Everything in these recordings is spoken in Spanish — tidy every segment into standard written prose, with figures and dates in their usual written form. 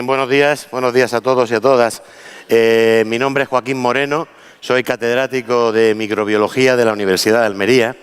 Buenos días a todos y a todas. Mi nombre es Joaquín Moreno, soy catedrático de microbiología de la Universidad de Almería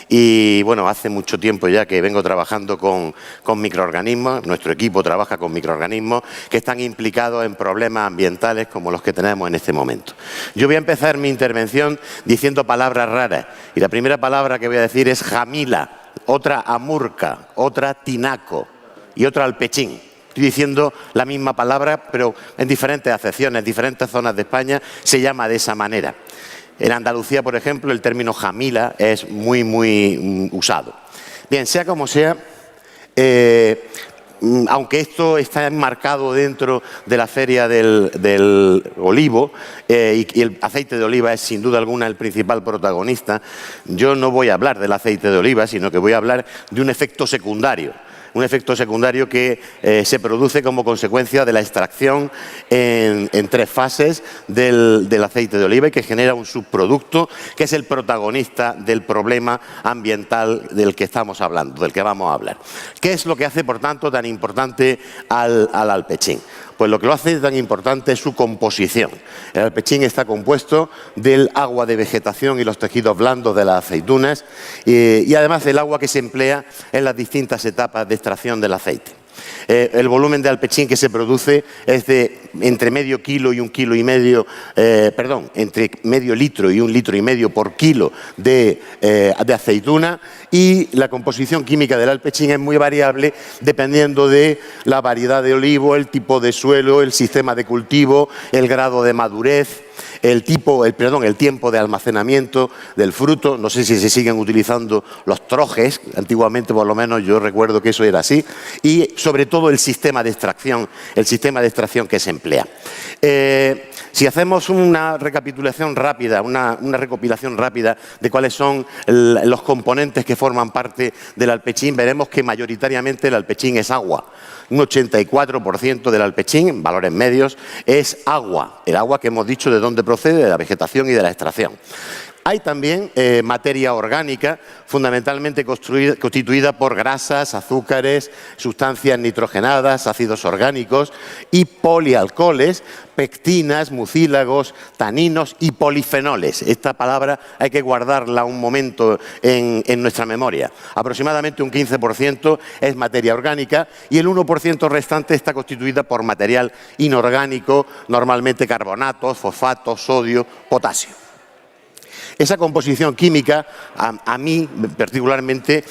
y bueno, hace mucho tiempo ya que vengo trabajando con microorganismos. Nuestro equipo trabaja con microorganismos que están implicados en problemas ambientales como los que tenemos en este momento. Yo voy a empezar mi intervención diciendo palabras raras y la primera palabra que voy a decir es jamila, otra amurca, otra tinaco y otra alpechín. Estoy diciendo la misma palabra, pero en diferentes acepciones, en diferentes zonas de España se llama de esa manera. En Andalucía, por ejemplo, el término jamila es muy usado. Bien, sea como sea, aunque esto está enmarcado dentro de la feria del olivo y el aceite de oliva es sin duda alguna el principal protagonista, yo no voy a hablar del aceite de oliva, sino que voy a hablar de un efecto secundario. Un efecto secundario que se produce como consecuencia de la extracción en 3 fases del aceite de oliva y que genera un subproducto que es el protagonista del problema ambiental del que estamos hablando, del que vamos a hablar. ¿Qué es lo que hace, por tanto, tan importante al alpechín? Pues lo que lo hace tan importante es su composición. El alpechín está compuesto del agua de vegetación y los tejidos blandos de las aceitunas y además del agua que se emplea en las distintas etapas de extracción del aceite. El volumen de alpechín que se produce es de entre medio kilo y 1,5 kilos, entre medio litro y 1,5 litros por kilo de aceituna, y la composición química del alpechín es muy variable dependiendo de la variedad de olivo, el tipo de suelo, el sistema de cultivo, el grado de madurez, el tiempo de almacenamiento del fruto. No sé si se siguen utilizando los trojes, antiguamente por lo menos yo recuerdo que eso era así, y sobre todo el sistema de extracción que se emplea. Si hacemos una recapitulación rápida, una recopilación rápida de cuáles son los componentes que forman parte del alpechín, veremos que mayoritariamente el alpechín es agua. Un 84% del alpechín, en valores medios, es agua. El agua que hemos dicho de dónde procede, de la vegetación y de la extracción. Hay también materia orgánica, fundamentalmente constituida por grasas, azúcares, sustancias nitrogenadas, ácidos orgánicos y polialcoholes, pectinas, mucílagos, taninos y polifenoles. Esta palabra hay que guardarla un momento en nuestra memoria. Aproximadamente un 15% es materia orgánica y el 1% restante está constituida por material inorgánico, normalmente carbonatos, fosfatos, sodio, potasio. Esa composición química, a mí particularmente,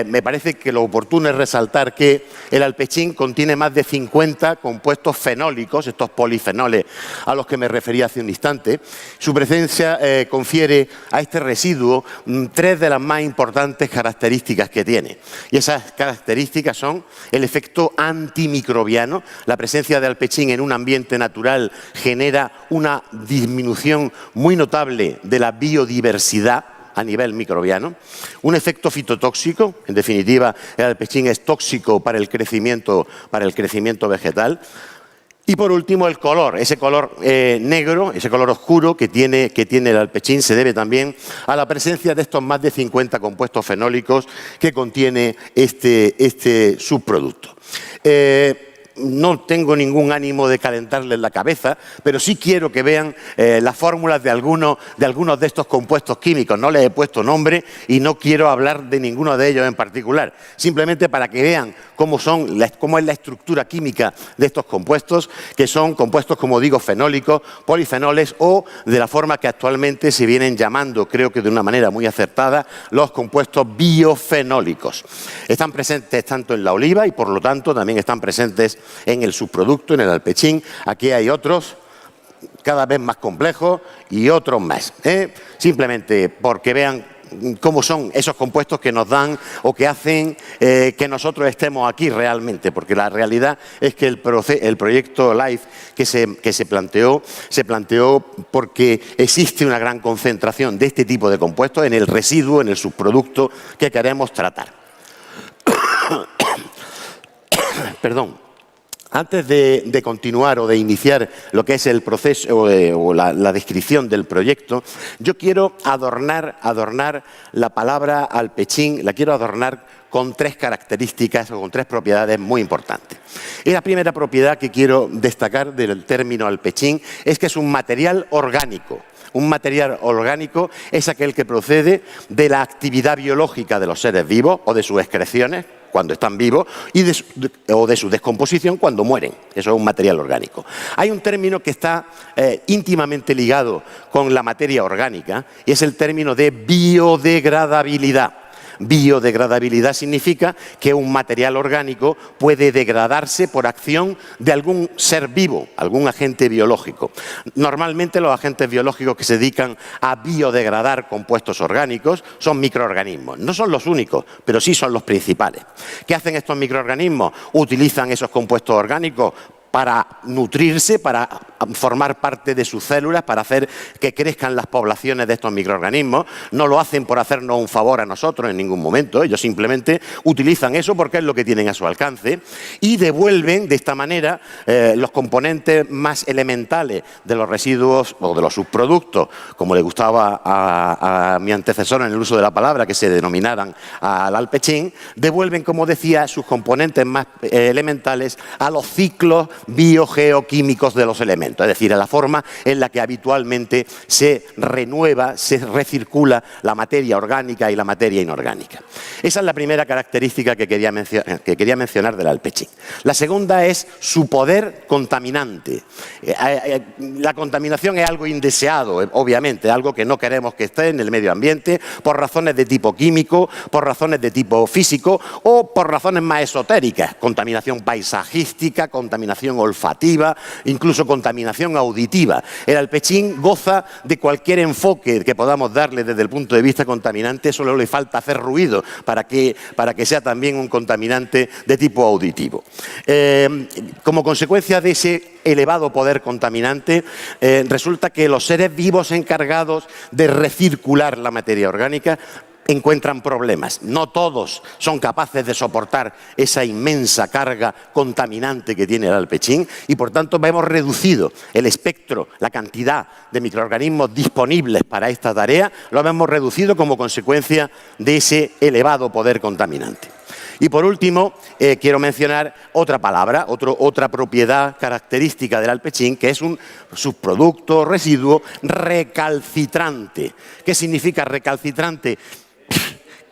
me parece que lo oportuno es resaltar que el alpechín contiene más de 50 compuestos fenólicos, estos polifenoles a los que me refería hace un instante. Su presencia confiere a este residuo 3 de las más importantes características que tiene. Y esas características son el efecto antimicrobiano. La presencia de alpechín en un ambiente natural genera una disminución muy notable de la biodiversidad a nivel microbiano, un efecto fitotóxico, en definitiva el alpechín es tóxico para el crecimiento vegetal, y por último el color, ese color negro, ese color oscuro que tiene el alpechín se debe también a la presencia de estos más de 50 compuestos fenólicos que contiene este subproducto. No tengo ningún ánimo de calentarles la cabeza, pero sí quiero que vean las fórmulas de algunos de estos compuestos químicos. No les he puesto nombre y no quiero hablar de ninguno de ellos en particular, simplemente para que vean cómo es la estructura química de estos compuestos, que son compuestos, como digo, fenólicos, polifenoles o de la forma que actualmente se vienen llamando, creo que de una manera muy acertada, los compuestos biofenólicos. Están presentes tanto en la oliva y por lo tanto también están presentes en el subproducto, en el alpechín. Aquí hay otros cada vez más complejos y otros más. Simplemente porque vean cómo son esos compuestos que nos dan o que hacen que nosotros estemos aquí realmente, porque la realidad es que el proyecto LIFE que se planteó porque existe una gran concentración de este tipo de compuestos en el residuo, en el subproducto que queremos tratar. Perdón. Antes de continuar o de iniciar lo que es el proceso o la descripción del proyecto, yo quiero adornar la palabra alpechín, la quiero adornar con tres características o con tres propiedades muy importantes. Y la primera propiedad que quiero destacar del término alpechín es que es un material orgánico. Un material orgánico es aquel que procede de la actividad biológica de los seres vivos o de sus excreciones cuando están vivos o de su descomposición cuando mueren. Eso es un material orgánico. Hay un término que está íntimamente ligado con la materia orgánica y es el término de biodegradabilidad. Biodegradabilidad significa que un material orgánico puede degradarse por acción de algún ser vivo, algún agente biológico. Normalmente los agentes biológicos que se dedican a biodegradar compuestos orgánicos son microorganismos. No son los únicos, pero sí son los principales. ¿Qué hacen estos microorganismos? Utilizan esos compuestos orgánicos para nutrirse, para formar parte de sus células, para hacer que crezcan las poblaciones de estos microorganismos. No lo hacen por hacernos un favor a nosotros en ningún momento. Ellos simplemente utilizan eso porque es lo que tienen a su alcance y devuelven de esta manera los componentes más elementales de los residuos o de los subproductos, como le gustaba a mi antecesor en el uso de la palabra, que se denominaran al alpechín, devuelven, como decía, sus componentes más elementales a los ciclos biogeoquímicos de los elementos, es decir, a la forma en la que habitualmente se renueva, se recircula la materia orgánica y la materia inorgánica. Esa es la primera característica que quería mencionar del alpechín. La segunda es su poder contaminante. La contaminación es algo indeseado, obviamente, algo que no queremos que esté en el medio ambiente por razones de tipo químico, por razones de tipo físico o por razones más esotéricas, contaminación paisajística, contaminación olfativa, incluso contaminación auditiva. El alpechín goza de cualquier enfoque que podamos darle desde el punto de vista contaminante, solo le falta hacer ruido para que sea también un contaminante de tipo auditivo. Como consecuencia de ese elevado poder contaminante, resulta que los seres vivos encargados de recircular la materia orgánica encuentran problemas. No todos son capaces de soportar esa inmensa carga contaminante que tiene el alpechín y, por tanto, hemos reducido el espectro, la cantidad de microorganismos disponibles para esta tarea, lo hemos reducido como consecuencia de ese elevado poder contaminante. Y por último, quiero mencionar otra palabra, otra propiedad característica del alpechín, que es un subproducto, residuo recalcitrante. ¿Qué significa recalcitrante?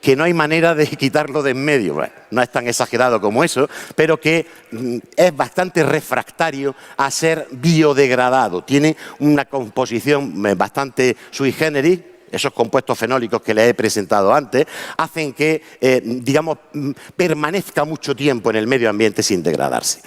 Que no hay manera de quitarlo de en medio. Bueno, no es tan exagerado como eso, pero que es bastante refractario a ser biodegradado. Tiene una composición bastante sui generis. Esos compuestos fenólicos que les he presentado antes hacen que, digamos, permanezca mucho tiempo en el medio ambiente sin degradarse.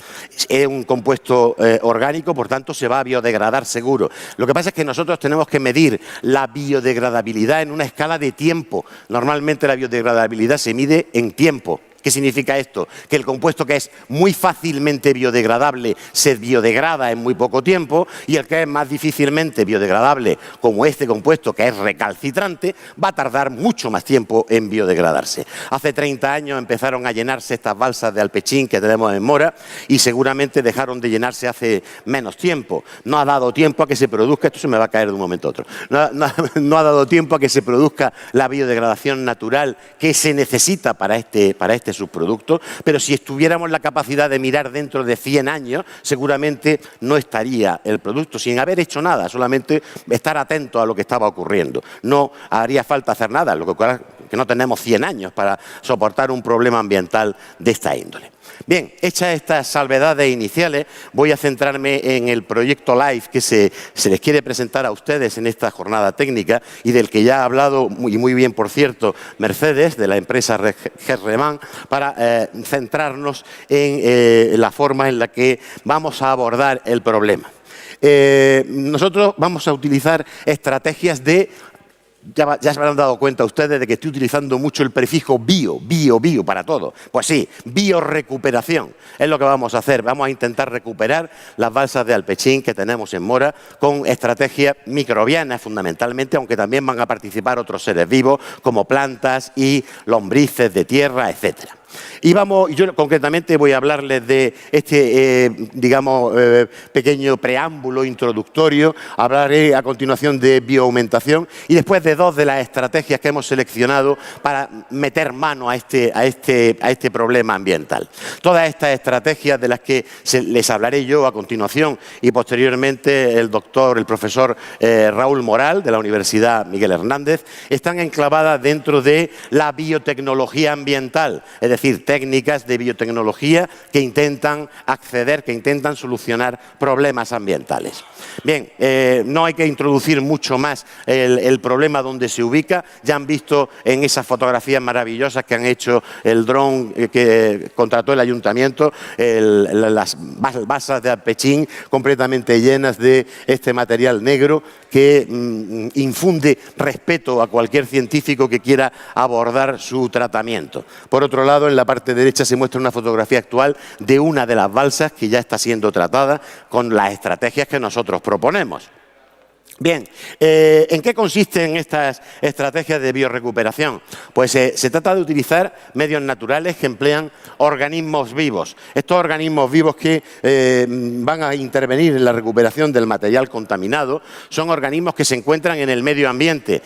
Es un compuesto orgánico, por tanto, se va a biodegradar seguro. Lo que pasa es que nosotros tenemos que medir la biodegradabilidad en una escala de tiempo. Normalmente la biodegradabilidad se mide en tiempo. ¿Qué significa esto? Que el compuesto que es muy fácilmente biodegradable se biodegrada en muy poco tiempo y el que es más difícilmente biodegradable, como este compuesto que es recalcitrante, va a tardar mucho más tiempo en biodegradarse. Hace 30 años empezaron a llenarse estas balsas de alpechín que tenemos en Mora y seguramente dejaron de llenarse hace menos tiempo. No ha dado tiempo a que se produzca, esto se me va a caer de un momento a otro, no ha dado tiempo a que se produzca la biodegradación natural que se necesita para este subproducto, pero si tuviéramos la capacidad de mirar dentro de 100 años, seguramente no estaría el producto sin haber hecho nada, solamente estar atento a lo que estaba ocurriendo. No haría falta hacer nada, lo que no tenemos 100 años para soportar un problema ambiental de esta índole. Bien, hechas estas salvedades iniciales, voy a centrarme en el proyecto LIFE que se les quiere presentar a ustedes en esta jornada técnica y del que ya ha hablado muy bien, por cierto, Mercedes, de la empresa Gerreman, para centrarnos en la forma en la que vamos a abordar el problema. Nosotros vamos a utilizar estrategias de... Ya se habrán dado cuenta ustedes de que estoy utilizando mucho el prefijo bio para todo. Pues sí, biorecuperación es lo que vamos a hacer. Vamos a intentar recuperar las balsas de alpechín que tenemos en Mora con estrategias microbianas fundamentalmente, aunque también van a participar otros seres vivos como plantas y lombrices de tierra, etcétera. Y yo concretamente voy a hablarles de este, pequeño preámbulo introductorio. Hablaré a continuación de bioaumentación y después de dos de las estrategias que hemos seleccionado para meter mano a este problema ambiental. Todas estas estrategias de las que les hablaré yo a continuación y posteriormente el profesor Raúl Moral de la Universidad Miguel Hernández, están enclavadas dentro de la biotecnología ambiental, es decir, técnicas de biotecnología que intentan acceder, que intentan solucionar problemas ambientales. Bien, no hay que introducir mucho más el problema donde se ubica. Ya han visto en esas fotografías maravillosas que han hecho el dron que contrató el ayuntamiento, las balsas de Alpechín completamente llenas de este material negro que infunde respeto a cualquier científico que quiera abordar su tratamiento. Por otro lado, en la parte derecha se muestra una fotografía actual de una de las balsas que ya está siendo tratada con las estrategias que nosotros proponemos. Bien, ¿en qué consisten estas estrategias de biorrecuperación? Pues se trata de utilizar medios naturales que emplean organismos vivos. Estos organismos vivos que van a intervenir en la recuperación del material contaminado son organismos que se encuentran en el medio ambiente,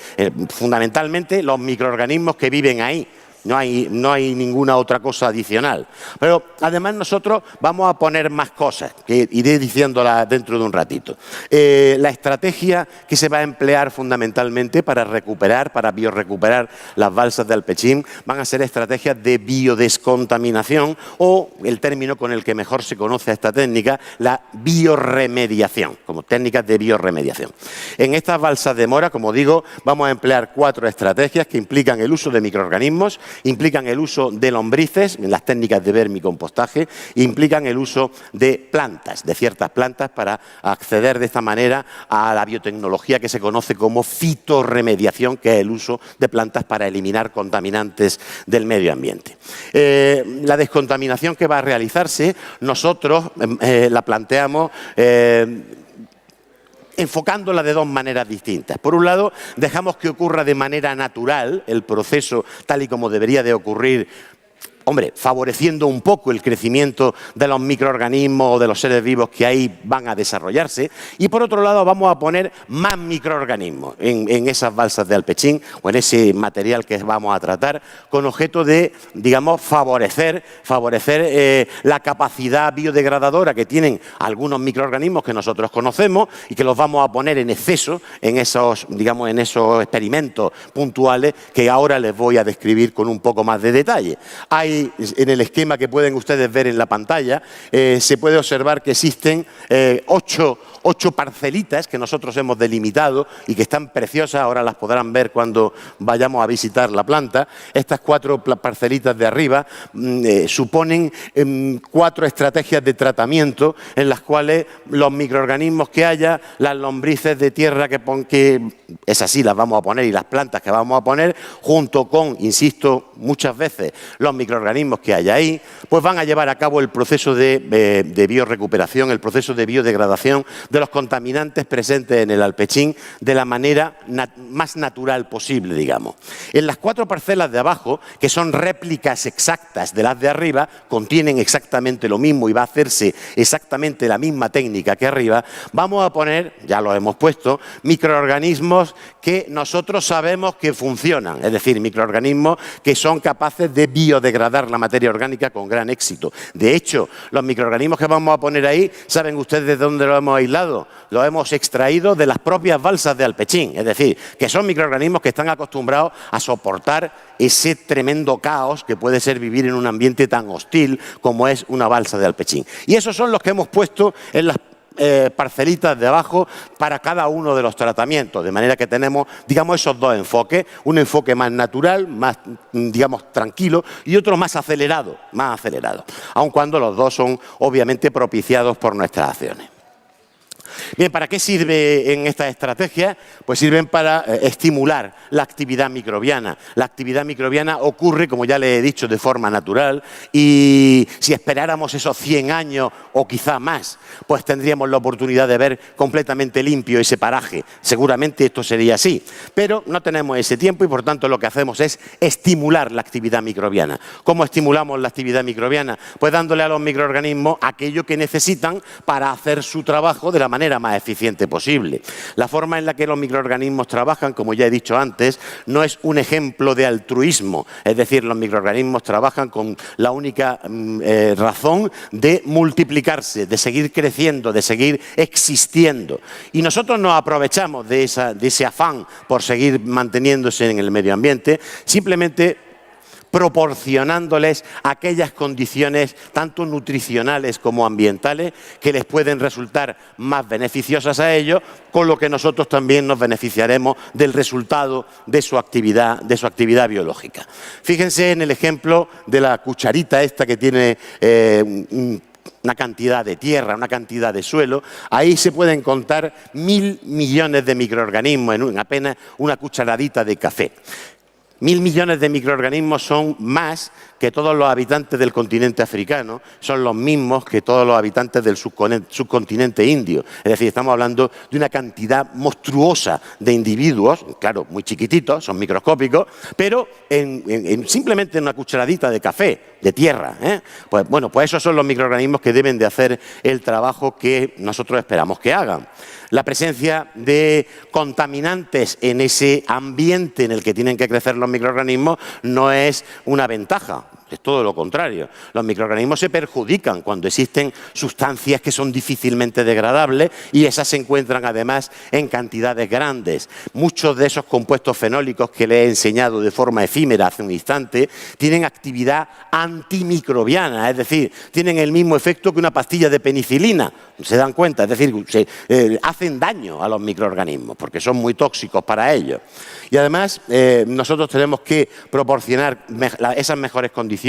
fundamentalmente los microorganismos que viven ahí. No hay ninguna otra cosa adicional. Pero además nosotros vamos a poner más cosas, que iré diciéndolas dentro de un ratito. La estrategia que se va a emplear fundamentalmente para biorecuperar las balsas de Alpechín van a ser estrategias de biodescontaminación o el término con el que mejor se conoce a esta técnica, la biorremediación, como técnicas de biorremediación. En estas balsas de mora, como digo, vamos a emplear 4 estrategias que implican el uso de microorganismos, implican el uso de lombrices, en las técnicas de vermicompostaje, implican el uso de plantas, de ciertas plantas, para acceder de esta manera a la biotecnología que se conoce como fitorremediación, que es el uso de plantas para eliminar contaminantes del medio ambiente. La descontaminación que va a realizarse, nosotros la planteamos enfocándola de dos maneras distintas. Por un lado, dejamos que ocurra de manera natural el proceso tal y como debería de ocurrir, favoreciendo un poco el crecimiento de los microorganismos o de los seres vivos que ahí van a desarrollarse. Y por otro lado vamos a poner más microorganismos en esas balsas de Alpechín o en ese material que vamos a tratar, con objeto de, favorecer la capacidad biodegradadora que tienen algunos microorganismos que nosotros conocemos y que los vamos a poner en exceso en esos experimentos puntuales que ahora les voy a describir con un poco más de detalle. En el esquema que pueden ustedes ver en la pantalla, se puede observar que existen 8 parcelitas que nosotros hemos delimitado y que están preciosas, ahora las podrán ver cuando vayamos a visitar la planta. Estas 4 parcelitas de arriba suponen 4 estrategias de tratamiento en las cuales los microorganismos que haya, las lombrices de tierra que esas sí las vamos a poner y las plantas que vamos a poner, junto con, insisto, muchas veces los microorganismos que haya ahí, pues van a llevar a cabo el proceso de biorecuperación, el proceso de biodegradación de los contaminantes presentes en el Alpechín de la manera más natural posible, digamos. En las 4 parcelas de abajo, que son réplicas exactas de las de arriba, contienen exactamente lo mismo y va a hacerse exactamente la misma técnica que arriba, vamos a poner, ya lo hemos puesto, microorganismos que nosotros sabemos que funcionan, es decir, microorganismos que son capaces de biodegradar la materia orgánica con gran éxito. De hecho, los microorganismos que vamos a poner ahí, ¿saben ustedes de dónde los hemos aislado? Los hemos extraído de las propias balsas de Alpechín, es decir, que son microorganismos que están acostumbrados a soportar ese tremendo caos que puede ser vivir en un ambiente tan hostil como es una balsa de Alpechín. Y esos son los que hemos puesto en las parcelitas de abajo para cada uno de los tratamientos, de manera que tenemos, esos dos enfoques, un enfoque más natural, más, tranquilo, y otro más acelerado, aun cuando los dos son obviamente propiciados por nuestras acciones. Bien, ¿para qué sirve en estas estrategias? Pues sirven para estimular la actividad microbiana. La actividad microbiana ocurre, como ya le he dicho, de forma natural, y si esperáramos esos 100 años o quizá más, pues tendríamos la oportunidad de ver completamente limpio ese paraje. Seguramente esto sería así, pero no tenemos ese tiempo y por tanto lo que hacemos es estimular la actividad microbiana. ¿Cómo estimulamos la actividad microbiana? Pues dándole a los microorganismos aquello que necesitan para hacer su trabajo de la manera más eficiente posible. La forma en la que los microorganismos trabajan, como ya he dicho antes, no es un ejemplo de altruismo, es decir, los microorganismos trabajan con la única razón de multiplicarse, de seguir creciendo, de seguir existiendo. Y nosotros nos aprovechamos de ese afán por seguir manteniéndose en el medio ambiente, simplemente proporcionándoles aquellas condiciones tanto nutricionales como ambientales que les pueden resultar más beneficiosas a ellos, con lo que nosotros también nos beneficiaremos del resultado de su actividad biológica. Fíjense en el ejemplo de la cucharita esta que tiene una cantidad de tierra, una cantidad de suelo. Ahí se pueden contar 1000 millones de microorganismos en apenas una cucharadita de café. 1000 millones de microorganismos son más que todos los habitantes del continente africano, son los mismos que todos los habitantes del subcontinente indio. Es decir, estamos hablando de una cantidad monstruosa de individuos, claro, muy chiquititos, son microscópicos, pero simplemente en una cucharadita de café, de tierra. Pues esos son los microorganismos que deben de hacer el trabajo que nosotros esperamos que hagan. La presencia de contaminantes en ese ambiente en el que tienen que crecer los microorganismos no es una ventaja. Es todo lo contrario. Los microorganismos se perjudican cuando existen sustancias que son difícilmente degradables y esas se encuentran además en cantidades grandes. Muchos de esos compuestos fenólicos que le he enseñado de forma efímera hace un instante tienen actividad antimicrobiana, es decir, tienen el mismo efecto que una pastilla de penicilina. ¿Se dan cuenta? Es decir, hacen daño a los microorganismos porque son muy tóxicos para ellos. Y además nosotros tenemos que proporcionar esas mejores condiciones,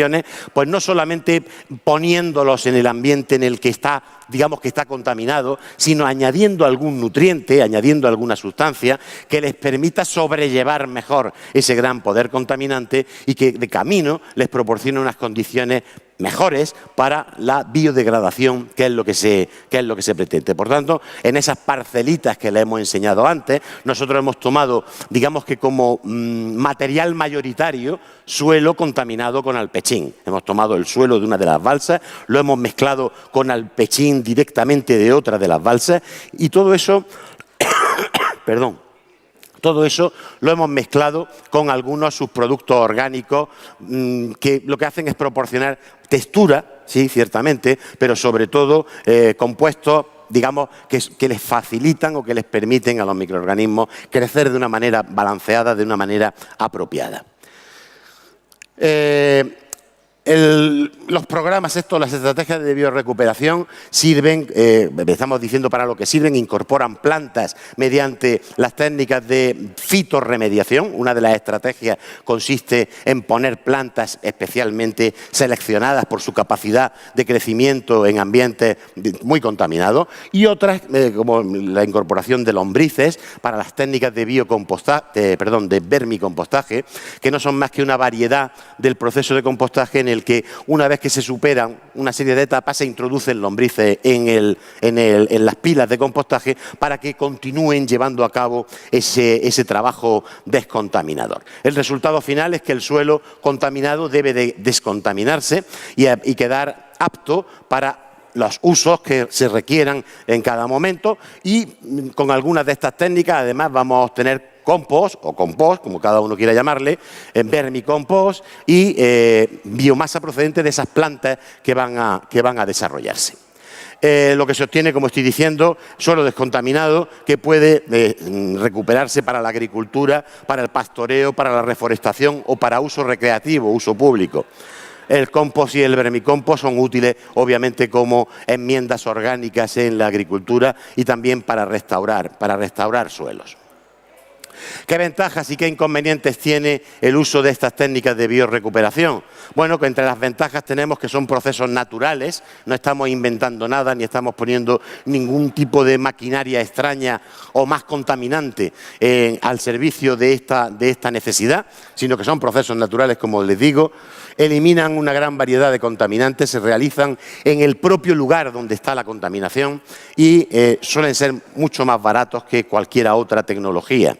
pues no solamente poniéndolos en el ambiente en el que está, digamos que está contaminado, sino añadiendo algún nutriente, añadiendo alguna sustancia que les permita sobrellevar mejor ese gran poder contaminante y que de camino les proporcione unas condiciones mejores para la biodegradación, que es lo que se pretende. Por tanto, en esas parcelitas que le hemos enseñado antes, nosotros hemos tomado, digamos que como material mayoritario, suelo contaminado con alpechín. Hemos tomado el suelo de una de las balsas, lo hemos mezclado con alpechín directamente de otra de las balsas y todo eso, perdón, todo eso lo hemos mezclado con algunos subproductos orgánicos que lo que hacen es proporcionar textura, sí, ciertamente, pero sobre todo compuestos, digamos, que les facilitan o que les permiten a los microorganismos crecer de una manera balanceada, de una manera apropiada. Los programas estos, las estrategias de biorecuperación sirven, estamos diciendo para lo que sirven, incorporan plantas mediante las técnicas de fitorremediación. Una de las estrategias consiste en poner plantas especialmente seleccionadas por su capacidad de crecimiento en ambientes muy contaminados y otras, como la incorporación de lombrices para las técnicas de de vermicompostaje, que no son más que una variedad del proceso de compostaje en el que una vez que se superan una serie de etapas se introducen lombrices en las pilas de compostaje para que continúen llevando a cabo ese trabajo descontaminador. El resultado final es que el suelo contaminado debe de descontaminarse y quedar apto para los usos que se requieran en cada momento y con algunas de estas técnicas además vamos a obtener compost o compost, como cada uno quiera llamarle, vermicompost y biomasa procedente de esas plantas que van a desarrollarse. Lo que se obtiene, como estoy diciendo, suelo descontaminado que puede recuperarse para la agricultura, para el pastoreo, para la reforestación o para uso recreativo, uso público. El compost y el vermicompost son útiles, obviamente, como enmiendas orgánicas en la agricultura y también para restaurar suelos. ¿Qué ventajas y qué inconvenientes tiene el uso de estas técnicas de biorrecuperación? Bueno, que entre las ventajas tenemos que son procesos naturales, no estamos inventando nada ni estamos poniendo ningún tipo de maquinaria extraña o más contaminante al servicio de esta necesidad, sino que son procesos naturales, como les digo. Eliminan una gran variedad de contaminantes, se realizan en el propio lugar donde está la contaminación y suelen ser mucho más baratos que cualquier otra tecnología.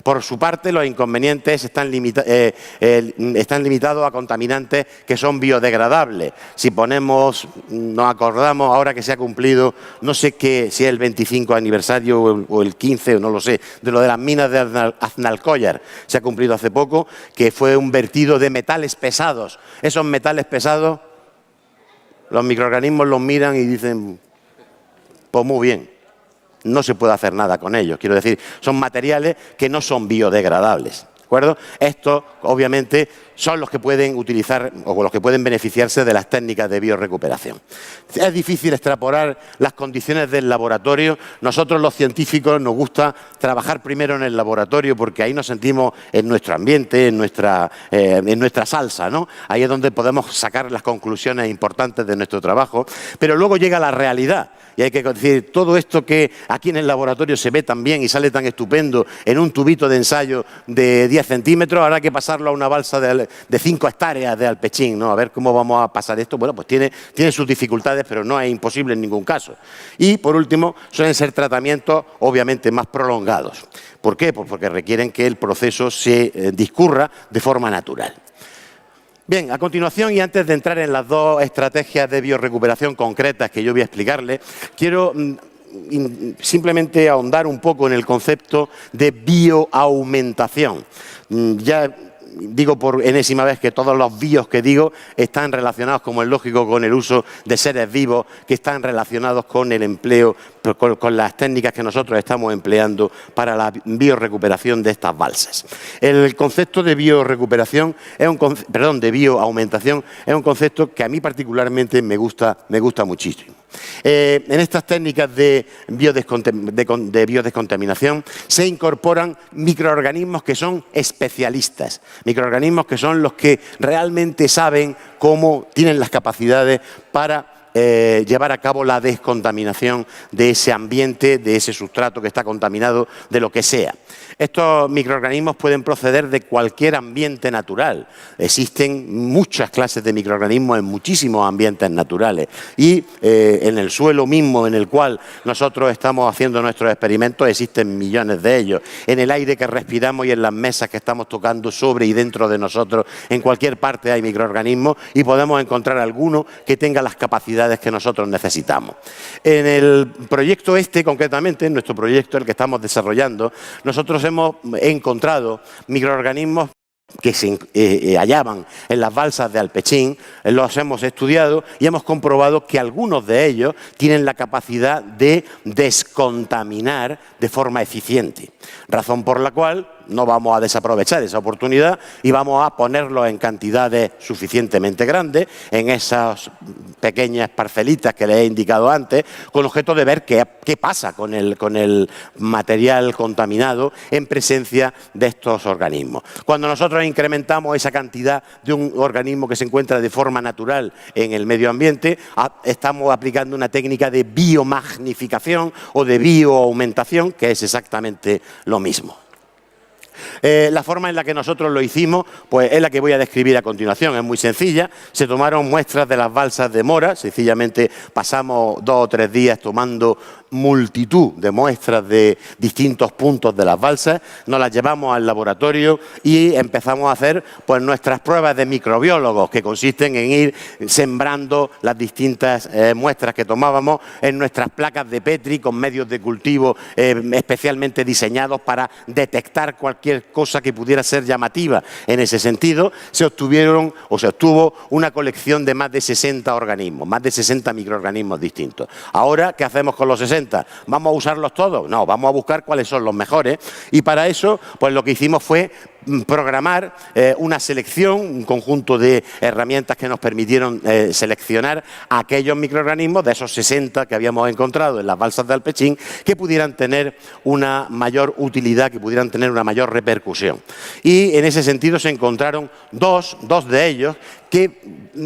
Por su parte, los inconvenientes están limitados a contaminantes que son biodegradables. Si nos acordamos ahora que se ha cumplido, no sé qué, si es el 25 aniversario o el 15, o no lo sé, de lo de las minas de Aznalcóllar, se ha cumplido hace poco, que fue un vertido de metales pesados. Esos metales pesados, los microorganismos los miran y dicen, pues muy bien. No se puede hacer nada con ellos. Quiero decir, son materiales que no son biodegradables. ¿De acuerdo? Estos, obviamente, son los que pueden utilizar o los que pueden beneficiarse de las técnicas de biorrecuperación. Es difícil extrapolar las condiciones del laboratorio. Nosotros, los científicos, nos gusta trabajar primero en el laboratorio porque ahí nos sentimos en nuestro ambiente, en nuestra salsa, ¿no? Ahí es donde podemos sacar las conclusiones importantes de nuestro trabajo. Pero luego llega la realidad. Y hay que decir, todo esto que aquí en el laboratorio se ve tan bien y sale tan estupendo en un tubito de ensayo de 10 centímetros, ahora hay que pasarlo a una balsa de 5 hectáreas de Alpechín, ¿no? A ver cómo vamos a pasar esto. Bueno, pues tiene sus dificultades, pero no es imposible en ningún caso. Y, por último, suelen ser tratamientos, obviamente, más prolongados. ¿Por qué? Pues porque requieren que el proceso se discurra de forma natural. Bien, a continuación, y antes de entrar en las dos estrategias de biorrecuperación concretas que yo voy a explicarles, quiero simplemente ahondar un poco en el concepto de bioaumentación. Ya digo por enésima vez que todos los bios que digo están relacionados, como es lógico, con el uso de seres vivos, que están relacionados con el empleo, con las técnicas que nosotros estamos empleando para la biorecuperación de estas balsas. El concepto de biorecuperación, de bioaumentación, es un concepto que a mí particularmente me gusta muchísimo. En estas técnicas de biodescontaminación se incorporan microorganismos que son especialistas, microorganismos que son los que realmente saben cómo tienen las capacidades para llevar a cabo la descontaminación de ese ambiente, de ese sustrato que está contaminado, de lo que sea. Estos microorganismos pueden proceder de cualquier ambiente natural. Existen muchas clases de microorganismos en muchísimos ambientes naturales y en el suelo mismo en el cual nosotros estamos haciendo nuestros experimentos existen millones de ellos. En el aire que respiramos y en las mesas que estamos tocando sobre y dentro de nosotros, en cualquier parte hay microorganismos y podemos encontrar alguno que tenga las capacidades que nosotros necesitamos. En el proyecto concretamente, en nuestro proyecto, el que estamos desarrollando, nosotros hemos encontrado microorganismos que se hallaban en las balsas de Alpechín, los hemos estudiado y hemos comprobado que algunos de ellos tienen la capacidad de descontaminar de forma eficiente, razón por la cual no vamos a desaprovechar esa oportunidad y vamos a ponerlos en cantidades suficientemente grandes, en esas pequeñas parcelitas que les he indicado antes, con objeto de ver qué pasa con el material contaminado en presencia de estos organismos. Cuando nosotros incrementamos esa cantidad de un organismo que se encuentra de forma natural en el medio ambiente, estamos aplicando una técnica de biomagnificación o de bioaumentación, que es exactamente lo mismo. La forma en la que nosotros lo hicimos pues es la que voy a describir a continuación. Es muy sencilla. Se tomaron muestras de las balsas de mora. Sencillamente pasamos 2 o 3 días tomando multitud de muestras de distintos puntos de las balsas. Nos las llevamos al laboratorio y empezamos a hacer pues nuestras pruebas de microbiólogos, que consisten en ir sembrando las distintas muestras que tomábamos en nuestras placas de Petri con medios de cultivo especialmente diseñados para detectar cualquier cosa que pudiera ser llamativa. En ese sentido, se obtuvo una colección de más de 60 organismos, más de 60 microorganismos distintos. Ahora, ¿qué hacemos con los 60? ¿Vamos a usarlos todos? No, vamos a buscar cuáles son los mejores y para eso, pues lo que hicimos fue programar una selección, un conjunto de herramientas que nos permitieron seleccionar aquellos microorganismos de esos 60 que habíamos encontrado en las balsas de Alpechín que pudieran tener una mayor utilidad, que pudieran tener una mayor repercusión. Y en ese sentido se encontraron dos de ellos que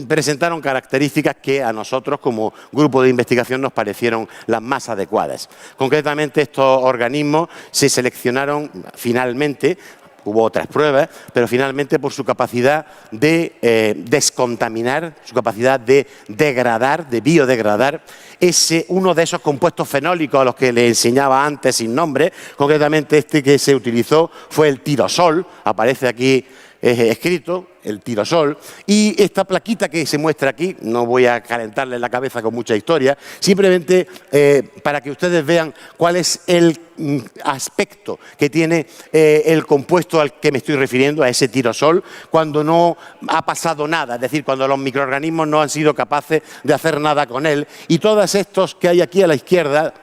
presentaron características que a nosotros como grupo de investigación nos parecieron las más adecuadas. Concretamente, estos organismos se seleccionaron finalmente. Hubo otras pruebas, pero finalmente por su capacidad de descontaminar, su capacidad de degradar, de biodegradar, uno de esos compuestos fenólicos a los que le enseñaba antes sin nombre. Concretamente este que se utilizó fue el tirosol, aparece aquí escrito, el tirosol, y esta plaquita que se muestra aquí, no voy a calentarle la cabeza con mucha historia, simplemente para que ustedes vean cuál es el aspecto que tiene el compuesto al que me estoy refiriendo, a ese tirosol, cuando no ha pasado nada, es decir, cuando los microorganismos no han sido capaces de hacer nada con él, y todos estos que hay aquí a la izquierda,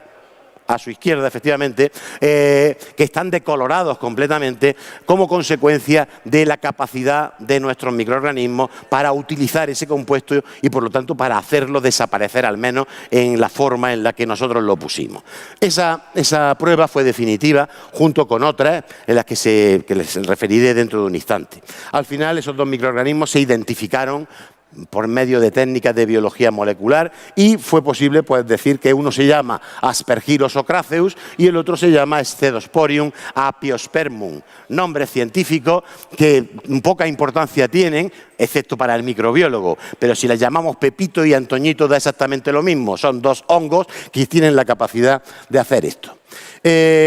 a su izquierda, efectivamente, que están decolorados completamente como consecuencia de la capacidad de nuestros microorganismos para utilizar ese compuesto y, por lo tanto, para hacerlo desaparecer, al menos en la forma en la que nosotros lo pusimos. Esa prueba fue definitiva, junto con otras en las que les referiré dentro de un instante. Al final, esos dos microorganismos se identificaron por medio de técnicas de biología molecular y fue posible decir que uno se llama Aspergillus ocraceus y el otro se llama Scedosporium apiospermum, nombres científicos que poca importancia tienen, excepto para el microbiólogo, pero si les llamamos Pepito y Antoñito da exactamente lo mismo, son dos hongos que tienen la capacidad de hacer esto.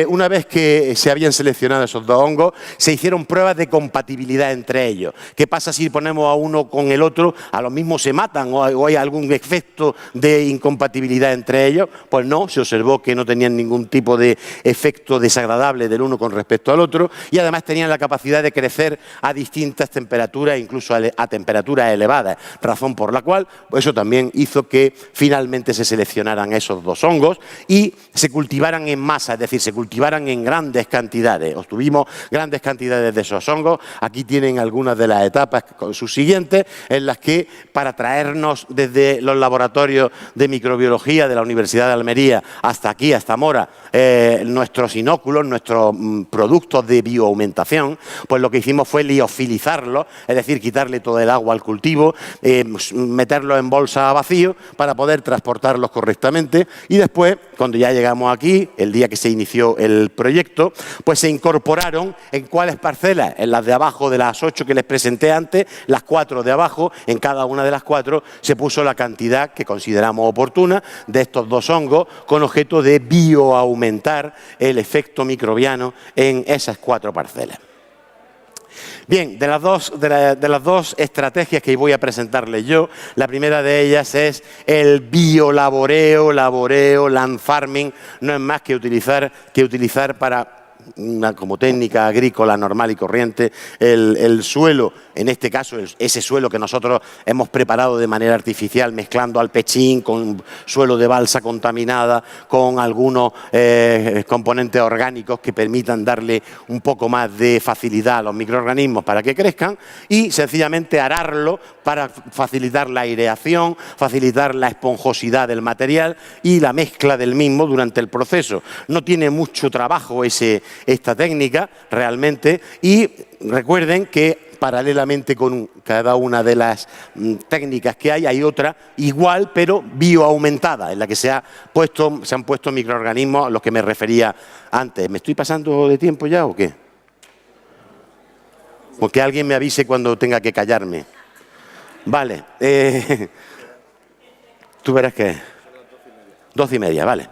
Una vez que se habían seleccionado esos dos hongos, se hicieron pruebas de compatibilidad entre ellos. ¿Qué pasa si ponemos a uno con el otro? ¿A lo mismo se matan o hay algún efecto de incompatibilidad entre ellos? Pues no, se observó que no tenían ningún tipo de efecto desagradable del uno con respecto al otro y además tenían la capacidad de crecer a distintas temperaturas, incluso a temperaturas elevadas, razón por la cual eso también hizo que finalmente se seleccionaran esos dos hongos y se cultivaran en masa, es decir, se cultivaran en grandes cantidades. Obtuvimos grandes cantidades de esos hongos. Aquí tienen algunas de las etapas con sus siguientes, en las que para traernos desde los laboratorios de microbiología de la Universidad de Almería hasta aquí, hasta Mora, nuestros inóculos, nuestros productos de bioaumentación, pues lo que hicimos fue liofilizarlos, es decir, quitarle todo el agua al cultivo, meterlos en bolsa a vacío para poder transportarlos correctamente y después, cuando ya llegamos aquí, el día que se inició el proyecto, pues se incorporaron en cuáles parcelas, en las de abajo de las 8 que les presenté antes, las 4 de abajo, en cada una de las 4 se puso la cantidad que consideramos oportuna de estos dos hongos con objeto de bioaumentar el efecto microbiano en esas 4 parcelas. Bien, de las dos estrategias que voy a presentarles yo, la primera de ellas es el biolaboreo, land farming, no es más que utilizar para como técnica agrícola normal y corriente, el suelo, en este caso ese suelo que nosotros hemos preparado de manera artificial, mezclando alpechín con suelo de balsa contaminada, con algunos componentes orgánicos que permitan darle un poco más de facilidad a los microorganismos para que crezcan y sencillamente ararlo para facilitar la aireación, facilitar la esponjosidad del material y la mezcla del mismo durante el proceso. No tiene mucho trabajo esta técnica realmente y recuerden que paralelamente con cada una de las técnicas que hay otra igual pero bioaumentada en la que se han puesto microorganismos a los que me refería antes. ¿Me estoy pasando de tiempo ya o qué? Porque alguien me avise cuando tenga que callarme. Vale. Tú verás que 12:30, vale.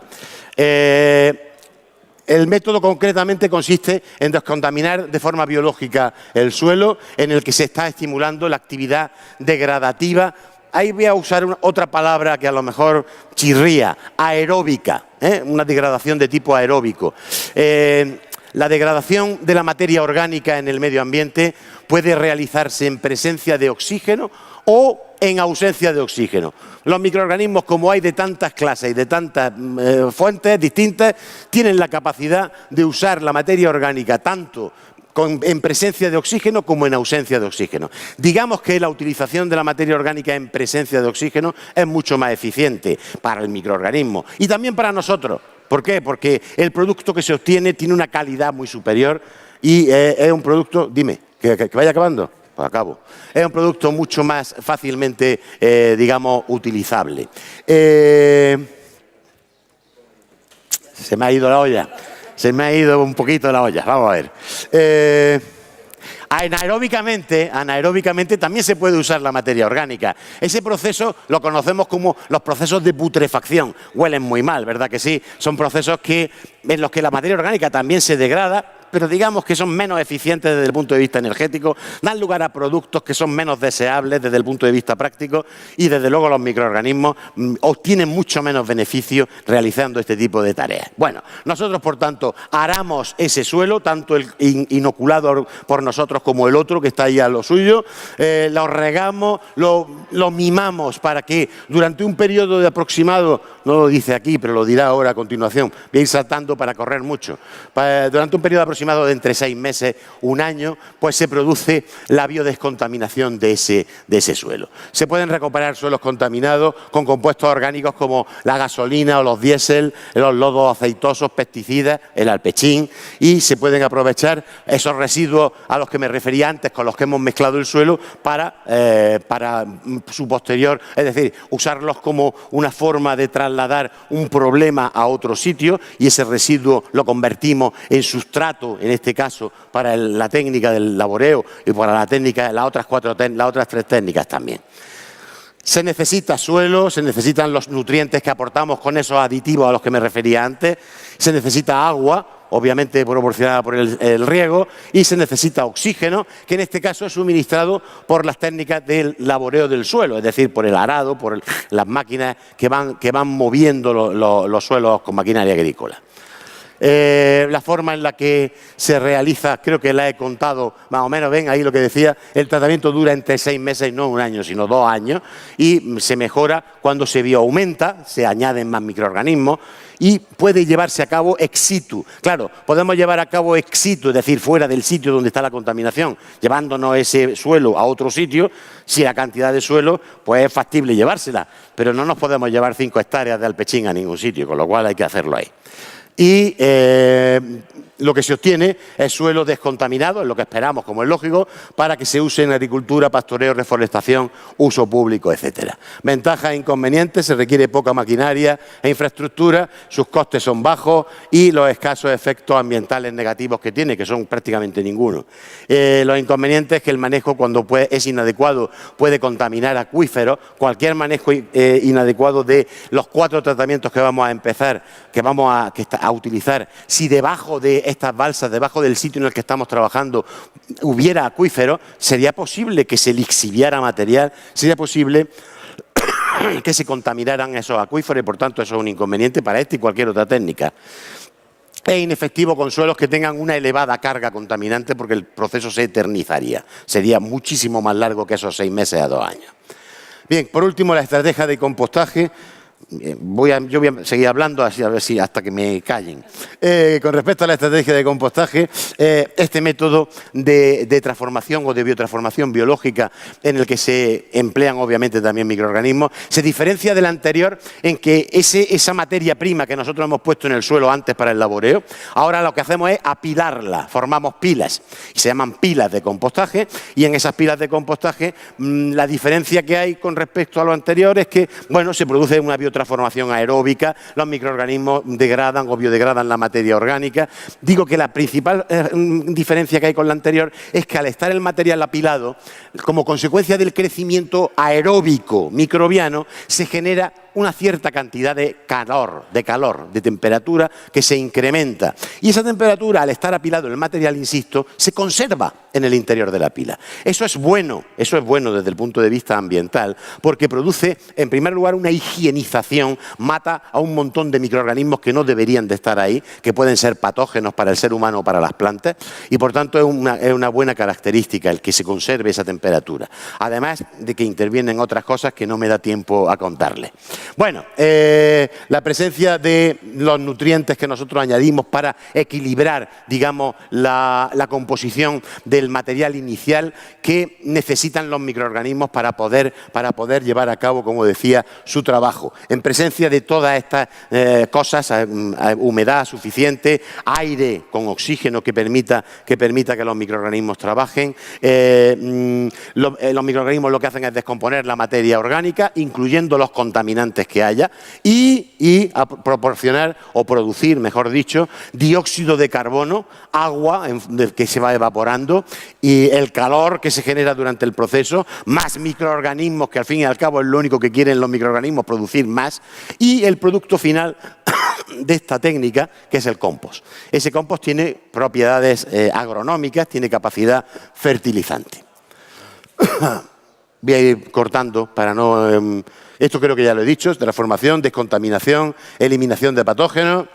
El método concretamente consiste en descontaminar de forma biológica el suelo en el que se está estimulando la actividad degradativa. Ahí voy a usar otra palabra que a lo mejor chirría, aeróbica, una degradación de tipo aeróbico. La degradación de la materia orgánica en el medio ambiente puede realizarse en presencia de oxígeno o en ausencia de oxígeno. Los microorganismos, como hay de tantas clases y de tantas fuentes distintas, tienen la capacidad de usar la materia orgánica tanto en presencia de oxígeno como en ausencia de oxígeno. Digamos que la utilización de la materia orgánica en presencia de oxígeno es mucho más eficiente para el microorganismo y también para nosotros. ¿Por qué? Porque el producto que se obtiene tiene una calidad muy superior y es un producto, dime, que vaya acabando. Pues acabo. Es un producto mucho más fácilmente, digamos, utilizable. Se me ha ido la olla. Se me ha ido un poquito la olla. Vamos a ver. Anaeróbicamente también se puede usar la materia orgánica. Ese proceso lo conocemos como los procesos de putrefacción. Huelen muy mal, ¿verdad que sí? Son procesos en los que la materia orgánica también se degrada, pero digamos que son menos eficientes desde el punto de vista energético, dan lugar a productos que son menos deseables desde el punto de vista práctico y desde luego los microorganismos obtienen mucho menos beneficio realizando este tipo de tareas. Bueno, nosotros por tanto aramos ese suelo, tanto el inoculado por nosotros como el otro que está ahí a lo suyo, lo regamos, lo mimamos para que durante un periodo de aproximado, no lo dice aquí, pero lo dirá ahora a continuación, voy a ir saltando para correr mucho, durante un periodo aproximado de entre 6 meses, un año, pues se produce la biodescontaminación de ese suelo. Se pueden recuperar suelos contaminados con compuestos orgánicos como la gasolina o los diésel, los lodos aceitosos, pesticidas, el alpechín, y se pueden aprovechar esos residuos a los que me refería antes, con los que hemos mezclado el suelo, para su posterior, es decir, usarlos como una forma de trasladar un problema a otro sitio y ese residuo lo convertimos en sustrato, en este caso, para la técnica del laboreo y para la técnica, las otras 3 técnicas también. Se necesita suelo, se necesitan los nutrientes que aportamos con esos aditivos a los que me refería antes, se necesita agua, obviamente proporcionada por el riego, y se necesita oxígeno, que en este caso es suministrado por las técnicas del laboreo del suelo, es decir, por el arado, por las máquinas que van moviendo los suelos con maquinaria agrícola. La forma en la que se realiza, creo que la he contado más o menos, ven ahí lo que decía, el tratamiento dura entre 6 meses, no un año, sino 2 años, y se mejora cuando se bioaumenta, se añaden más microorganismos, y puede llevarse a cabo ex situ. Claro, podemos llevar a cabo ex situ, es decir, fuera del sitio donde está la contaminación, llevándonos ese suelo a otro sitio, si la cantidad de suelo pues es factible llevársela, pero no nos podemos llevar 5 hectáreas de alpechín a ningún sitio, con lo cual hay que hacerlo ahí. Y lo que se obtiene es suelo descontaminado, es lo que esperamos, como es lógico, para que se use en agricultura, pastoreo, reforestación, uso público, etcétera. Ventajas e inconvenientes: se requiere poca maquinaria e infraestructura, sus costes son bajos y los escasos efectos ambientales negativos que tiene, que son prácticamente ninguno. Los inconvenientes es que el manejo, cuando es inadecuado, puede contaminar acuíferos. Cualquier manejo inadecuado de los 4 tratamientos que vamos a empezar, que vamos a utilizar, si debajo de estas balsas, debajo del sitio en el que estamos trabajando, hubiera acuíferos, sería posible que se lixiviara material, sería posible que se contaminaran esos acuíferos y, por tanto, eso es un inconveniente para esta y cualquier otra técnica. Es inefectivo con suelos que tengan una elevada carga contaminante porque el proceso se eternizaría. Sería muchísimo más largo que esos 6 meses a 2 años. Bien, por último, la estrategia de compostaje. Yo voy a seguir hablando así, a ver si hasta que me callen. Con respecto a la estrategia de compostaje, este método de transformación o de biotransformación biológica, en el que se emplean obviamente también microorganismos, se diferencia del anterior en que esa materia prima que nosotros hemos puesto en el suelo antes para el laboreo, ahora lo que hacemos es apilarla, formamos pilas, y se llaman pilas de compostaje, y en esas pilas de compostaje la diferencia que hay con respecto a lo anterior es que, bueno, se produce una biotransformación aeróbica, los microorganismos degradan o biodegradan la materia orgánica. Digo que la principal diferencia que hay con la anterior es que al estar el material apilado, como consecuencia del crecimiento aeróbico microbiano, se genera una cierta cantidad de calor, de temperatura que se incrementa. Y esa temperatura, al estar apilado el material, insisto, se conserva en el interior de la pila. Eso es bueno desde el punto de vista ambiental, porque produce, en primer lugar, una higienización, mata a un montón de microorganismos que no deberían de estar ahí, que pueden ser patógenos para el ser humano o para las plantas, y por tanto es una buena característica el que se conserve esa temperatura. Además de que intervienen otras cosas que no me da tiempo a contarles. Bueno, la presencia de los nutrientes que nosotros añadimos para equilibrar, digamos, la composición del material inicial que necesitan los microorganismos para poder llevar a cabo, como decía, su trabajo. En presencia de todas estas cosas, humedad suficiente, aire con oxígeno que permita que los microorganismos trabajen. Los microorganismos lo que hacen es descomponer la materia orgánica, incluyendo los contaminantes que haya, y a proporcionar o producir, mejor dicho, dióxido de carbono, agua que se va evaporando, y el calor que se genera durante el proceso, más microorganismos, que al fin y al cabo es lo único que quieren los microorganismos, producir más, y el producto final de esta técnica, que es el compost. Ese compost tiene propiedades agronómicas, tiene capacidad fertilizante. Voy a ir cortando para no... esto creo que ya lo he dicho: transformación, descontaminación, eliminación de patógenos.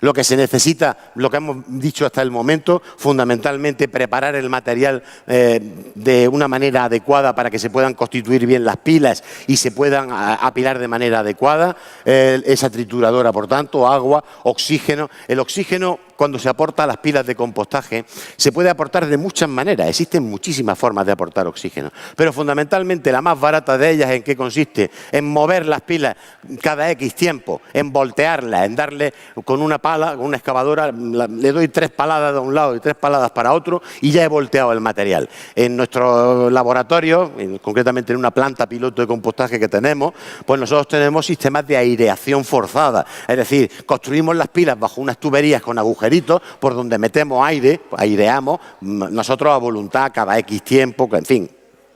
Lo que se necesita, lo que hemos dicho hasta el momento, fundamentalmente preparar el material de una manera adecuada para que se puedan constituir bien las pilas y se puedan apilar de manera adecuada. Esa trituradora, por tanto, agua, oxígeno. El oxígeno, cuando se aporta a las pilas de compostaje, se puede aportar de muchas maneras. Existen muchísimas formas de aportar oxígeno, pero fundamentalmente la más barata de ellas, ¿en qué consiste? En mover las pilas cada X tiempo, en voltearlas, en darle con una pala, con una excavadora, le doy 3 paladas de un lado y 3 paladas para otro y ya he volteado el material. En nuestro laboratorio, concretamente en una planta piloto de compostaje que tenemos, pues nosotros tenemos sistemas de aireación forzada. Es decir, construimos las pilas bajo unas tuberías con agujeritos por donde metemos aire, aireamos nosotros a voluntad cada X tiempo, en fin,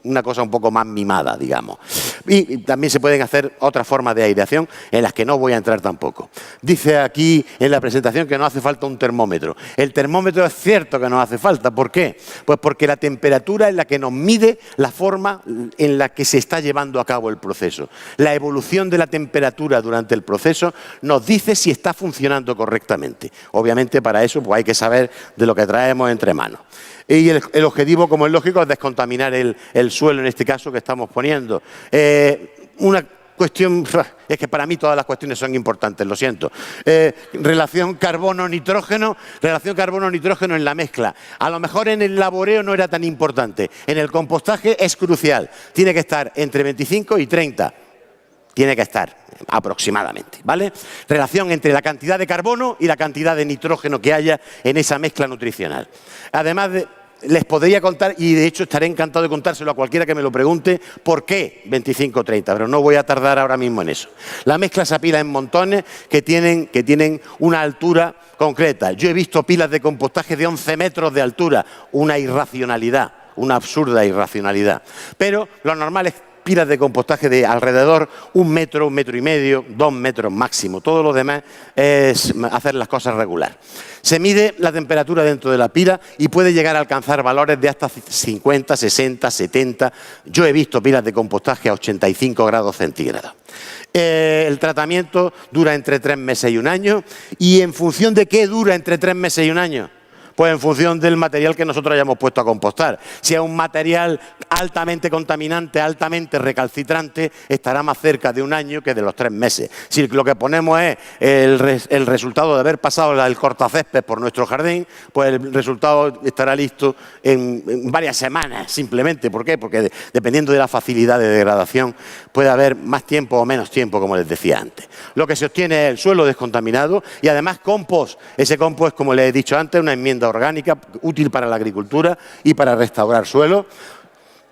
una cosa un poco más mimada, digamos. Y también se pueden hacer otras formas de aireación en las que no voy a entrar tampoco. Dice aquí en la presentación que no hace falta un termómetro. El termómetro es cierto que no hace falta. ¿Por qué? Pues porque la temperatura es la que nos mide la forma en la que se está llevando a cabo el proceso. La evolución de la temperatura durante el proceso nos dice si está funcionando correctamente. Obviamente para eso pues hay que saber de lo que traemos entre manos. Y el objetivo, como es lógico, es descontaminar el suelo, en este caso, que estamos poniendo. Una cuestión, es que para mí todas las cuestiones son importantes, lo siento. Relación carbono-nitrógeno en la mezcla. A lo mejor en el laboreo no era tan importante. En el compostaje es crucial. Tiene que estar entre 25 y 30. Tiene que estar aproximadamente, ¿vale? Relación entre la cantidad de carbono y la cantidad de nitrógeno que haya en esa mezcla nutricional. Además les podría contar, y de hecho estaré encantado de contárselo a cualquiera que me lo pregunte, ¿por qué 25-30? Pero no voy a tardar ahora mismo en eso. La mezcla se apila en montones que tienen una altura concreta. Yo he visto pilas de compostaje de 11 metros de altura, una irracionalidad, una absurda irracionalidad. Pero lo normal es pilas de compostaje de alrededor 1 metro, 1 metro y medio, 2 metros máximo. Todo lo demás es hacer las cosas regular. Se mide la temperatura dentro de la pila y puede llegar a alcanzar valores de hasta 50, 60, 70. Yo he visto pilas de compostaje a 85 grados centígrados. El tratamiento dura entre 3 meses y 1 año. ¿Y en función de qué dura entre 3 meses y 1 año? Pues en función del material que nosotros hayamos puesto a compostar. Si es un material altamente contaminante, altamente recalcitrante, estará más cerca de 1 año que de los 3 meses. Si lo que ponemos es el resultado de haber pasado el cortacésped por nuestro jardín, pues el resultado estará listo en varias semanas, simplemente. ¿Por qué? Porque dependiendo de la facilidad de degradación, puede haber más tiempo o menos tiempo, como les decía antes. Lo que se obtiene es el suelo descontaminado y además compost. Ese compost, como les he dicho antes, una enmienda orgánica útil para la agricultura y para restaurar suelo.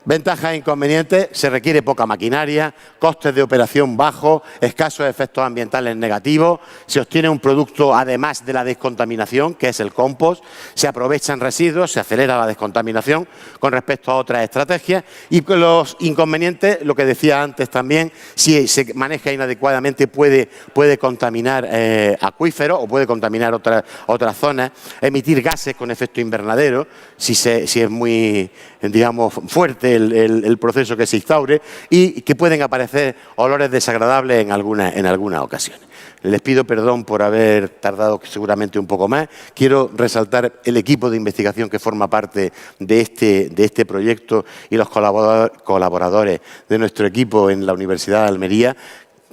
Ventajas e inconvenientes: se requiere poca maquinaria, costes de operación bajos, escasos efectos ambientales negativos, se obtiene un producto además de la descontaminación, que es el compost, se aprovechan residuos, se acelera la descontaminación con respecto a otras estrategias. Y con los inconvenientes, lo que decía antes también, si se maneja inadecuadamente puede contaminar acuíferos o puede contaminar otras zonas, emitir gases con efecto invernadero, si es muy, digamos, fuerte el proceso que se instaure, y que pueden aparecer olores desagradables en algunas ocasiones. Les pido perdón por haber tardado seguramente un poco más. Quiero resaltar el equipo de investigación que forma parte de este proyecto y los colaboradores de nuestro equipo en la Universidad de Almería,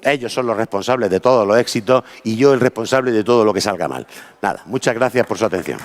ellos son los responsables de todos los éxitos y yo el responsable de todo lo que salga mal. Nada, muchas gracias por su atención.